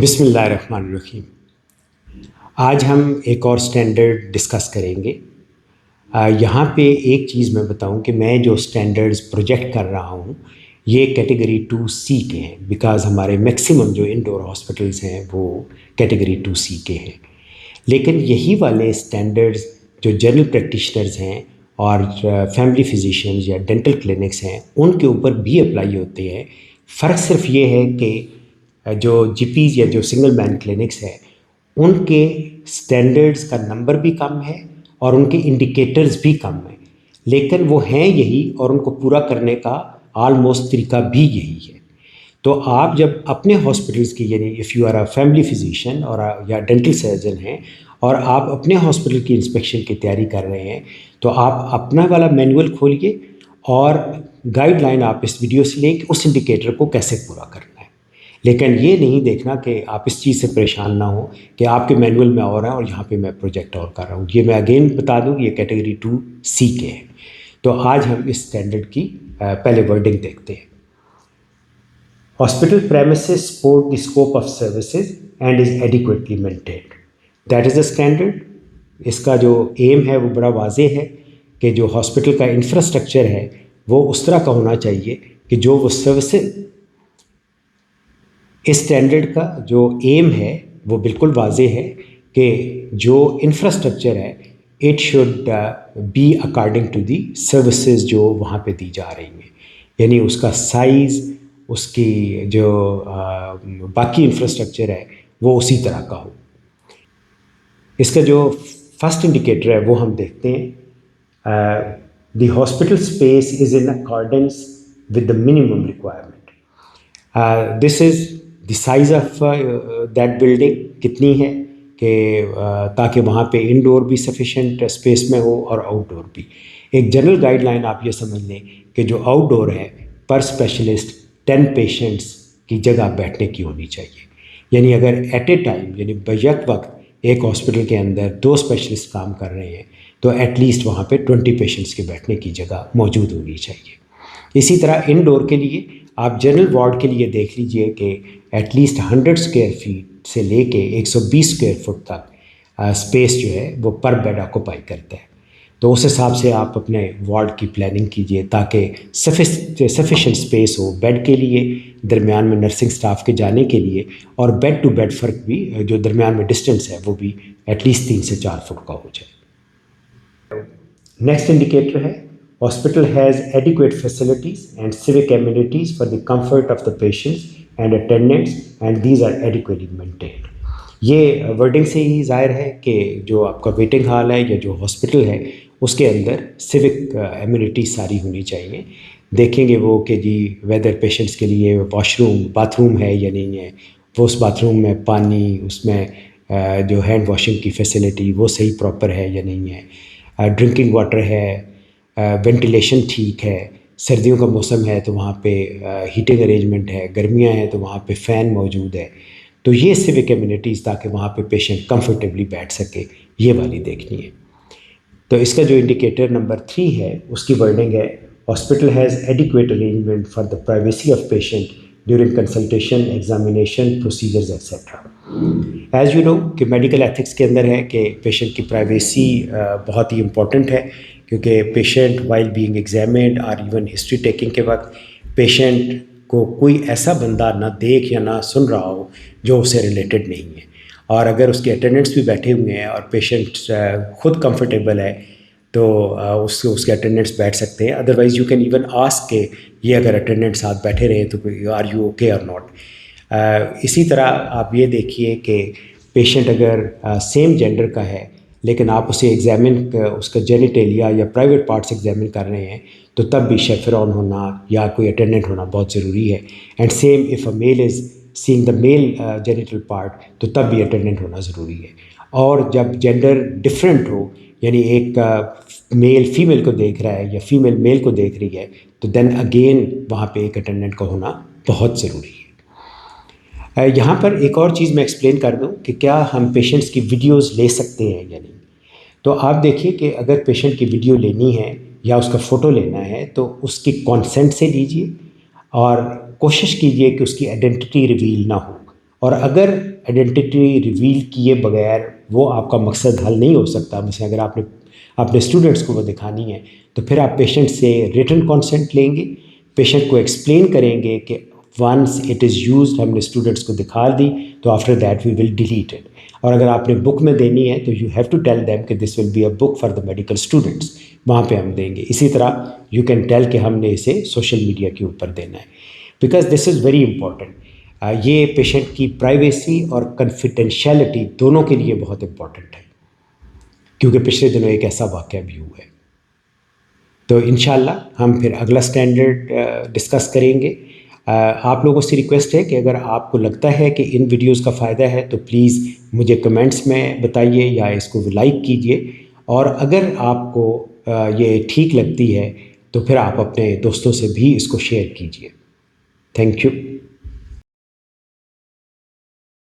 بسم اللہ الرحمن الرحیم۔ آج ہم ایک اور سٹینڈرڈ ڈسکس کریں گے۔ یہاں پہ ایک چیز میں بتاؤں کہ میں جو سٹینڈرڈز پروجیکٹ کر رہا ہوں یہ کیٹیگری 2C کے ہیں، بیکاز ہمارے میکسیمم جو انڈور ہاسپٹلز ہیں وہ کیٹیگری 2C کے ہیں۔ لیکن یہی والے سٹینڈرڈز جو جنرل پریکٹیشنرز ہیں اور فیملی فزیشینز یا ڈینٹل کلینکس ہیں ان کے اوپر بھی اپلائی ہوتے ہیں۔ فرق صرف یہ ہے کہ جو جی پیز یا جو سنگل مین کلینکس ہیں ان کے سٹینڈرڈز کا نمبر بھی کم ہے اور ان کے انڈیکیٹرز بھی کم ہیں، لیکن وہ ہیں یہی اور ان کو پورا کرنے کا آلموسٹ طریقہ بھی یہی ہے۔ تو آپ جب اپنے ہاسپٹلس کی یعنی if you are a family physician اور یا ڈینٹل سرجن ہیں اور آپ اپنے ہاسپٹل کی انسپیکشن کی تیاری کر رہے ہیں تو آپ اپنا والا مینول کھولیے اور گائیڈ لائن آپ اس ویڈیو سے لیں کہ اس انڈیکیٹر کو کیسے پورا کرنا ہے۔ لیکن یہ نہیں دیکھنا کہ آپ اس چیز سے پریشان نہ ہوں کہ آپ کے مینول میں اور ہیں اور یہاں پہ میں پروجیکٹ اور کر رہا ہوں۔ یہ میں اگین بتا دوں کہ یہ کیٹیگری 2C کے ہیں۔ تو آج ہم اس سٹینڈرڈ کی پہلے ورڈنگ دیکھتے ہیں۔ Hospital premises support the scope of services and is adequately maintained, that is a standard. اس کا جو ایم ہے وہ بڑا واضح ہے کہ جو ہاسپٹل کا انفراسٹرکچر ہے وہ اس طرح کا ہونا چاہیے کہ جو وہ سروسز، اس اسٹینڈرڈ کا جو ایم ہے وہ بالکل واضح ہے کہ جو انفراسٹرکچر ہے it should be according to the services جو وہاں پہ دی جا رہی ہیں، یعنی اس کا سائز، اس کی جو باقی انفراسٹرکچر ہے وہ اسی طرح کا ہو۔ اس کا جو فرسٹ انڈیکیٹر ہے وہ ہم دیکھتے ہیں۔ The hospital space is in accordance with the minimum requirement. This is the size of that building کتنی ہے کہ تاکہ وہاں پہ انڈور بھی سفیشینٹ اسپیس میں ہو اور آؤٹ ڈور بھی۔ ایک جنرل گائیڈ لائن آپ یہ سمجھ لیں کہ جو آؤٹ ڈور ہے پر اسپیشلسٹ 10 پیشنٹس کی جگہ بیٹھنے کی ہونی چاہیے، یعنی اگر ایٹ اے ٹائم یعنی بیک وقت ایک ہاسپٹل کے اندر 2 اسپیشلسٹ کام کر رہے ہیں تو ایٹ لیسٹ وہاں پہ 20 پیشنٹس کے بیٹھنے کی جگہ موجود ہونی چاہیے۔ اسی طرح انڈور کے لیے آپ جنرل وارڈ کے لیے دیکھ لیجئے کہ ایٹ لیسٹ 100 اسکوائر فیٹ سے لے کے 120 اسکوائر فٹ تک اسپیس جو ہے وہ پر بیڈ آکوپائی کرتا ہے۔ تو اس حساب سے آپ اپنے وارڈ کی پلاننگ کیجئے تاکہ سفیشینٹ اسپیس ہو بیڈ کے لیے، درمیان میں نرسنگ سٹاف کے جانے کے لیے، اور بیڈ ٹو بیڈ فرق بھی جو درمیان میں ڈسٹینس ہے وہ بھی ایٹ لیسٹ 3 سے 4 فٹ کا ہو جائے۔ نیکسٹ انڈیکیٹر ہے hospital has adequate facilities and civic amenities for the comfort of the patients and attendants and these are adequately maintained. یہ ورڈنگ سے ہی ظاہر ہے کہ جو آپ کا ویٹنگ ہال ہے یا جو ہاسپٹل ہے اس کے اندر سیوک ایمینٹیز ساری ہونی چاہیے۔ دیکھیں گے وہ کہ جی ویدر پیشنٹس کے لیے واش روم باتھ روم ہے یا نہیں ہے، وہ اس باتھ روم میں پانی، اس میں جو ہینڈ واشنگ کی فیسلٹی وہ صحیح پراپر ہے یا نہیں ہے، ڈرنکنگ واٹر ہے، وینٹیلیشن ٹھیک ہے، سردیوں کا موسم ہے تو وہاں پہ ہیٹنگ ارینجمنٹ ہے، گرمیاں ہیں تو وہاں پہ فین موجود ہے۔ تو یہ سیوک ایمینٹیز تاکہ وہاں پہ پیشنٹ کمفرٹیبلی بیٹھ سکے یہ والی دیکھنی ہے۔ تو اس کا جو انڈیکیٹر نمبر 3 ہے اس کی ورڈنگ ہے hospital has adequate arrangement for the privacy of patient during consultation, examination, procedures etcetera. As you know کہ میڈیکل ایتھکس کے اندر ہے کہ پیشنٹ کی پرائیویسی بہت ہی امپورٹنٹ ہے، کیونکہ پیشنٹ وائل بینگ ایگزامینڈ اور ایون ہسٹری ٹیکنگ کے وقت پیشنٹ کو کوئی ایسا بندہ نہ دیکھ یا نہ سن رہا ہو جو اس سے ریلیٹڈ نہیں ہے، اور اگر اس کے اٹینڈنٹس بھی بیٹھے ہوئے ہیں اور پیشنٹ خود کمفرٹیبل ہے تو اس کے اٹینڈنٹس بیٹھ سکتے ہیں۔ Otherwise you can even ask کہ یہ اگر اٹینڈنٹ ساتھ بیٹھے رہے تو آر یو اوکے اور ناٹ۔ اسی طرح آپ یہ دیکھیے کہ پیشنٹ اگر سیم جینڈر کا ہے لیکن آپ اسے ایگزامن اس کا جینیٹیلیا یا پرائیویٹ پارٹس ایگزامن کر رہے ہیں تو تب بھی شیفرون ہونا یا کوئی اٹینڈنٹ ہونا بہت ضروری ہے۔ And same if a male is seeing the male genital part تو تب بھی اٹینڈنٹ ہونا ضروری ہے۔ اور جب جینڈر ڈفرینٹ ہو یعنی ایک میل فیمیل کو دیکھ رہا ہے یا فیمیل میل کو دیکھ رہی ہے تو دین اگین وہاں پہ ایک اٹینڈنٹ کا ہونا بہت ضروری ہے۔ یہاں پر ایک اور چیز میں ایکسپلین کر دوں کہ کیا ہم پیشنٹس کی ویڈیوز لے سکتے ہیں یا نہیں۔ تو آپ دیکھیے کہ اگر پیشنٹ کی ویڈیو لینی ہے یا اس کا فوٹو لینا ہے تو اس کی کانسنٹ سے لیجئے اور کوشش کیجئے کہ اس کی آئیڈینٹی ریویل نہ ہو۔ اور اگر آئیڈینٹی ریویل کیے بغیر وہ آپ کا مقصد حل نہیں ہو سکتا، مثلا اگر آپ نے اپنے اسٹوڈنٹس کو وہ دکھانی ہے تو پھر آپ پیشنٹ سے ریٹن کانسنٹ لیں گے، پیشنٹ کو ایکسپلین کریں گے کہ ونس اٹ از یوزڈ، ہم نے اسٹوڈنٹس کو دکھا دی تو after that we will delete it. اور اگر آپ نے بک میں دینی ہے تو you have to tell them کہ this will be a book for the medical students, وہاں پہ ہم دیں گے. اسی طرح یو کین ٹیل کہ ہم نے اسے سوشل میڈیا کے اوپر دینا ہے، because this is very important. یہ پیشنٹ کی پرائیویسی اور کنفیڈینشیلٹی دونوں کے لیے بہت امپورٹنٹ ہے، کیونکہ پچھلے دنوں ایک ایسا واقعہ بھی ہوا ہے. تو انشاءاللہ ہم پھر اگلا سٹینڈرڈ ڈسکس کریں گے. آپ لوگوں سے ریکویسٹ ہے کہ اگر آپ کو لگتا ہے کہ ان ویڈیوز کا فائدہ ہے تو پلیز مجھے کمنٹس میں بتائیے یا اس کو لائک کیجئے، اور اگر آپ کو یہ ٹھیک لگتی ہے تو پھر آپ اپنے دوستوں سے بھی اس کو شیئر کیجئے. Thank you.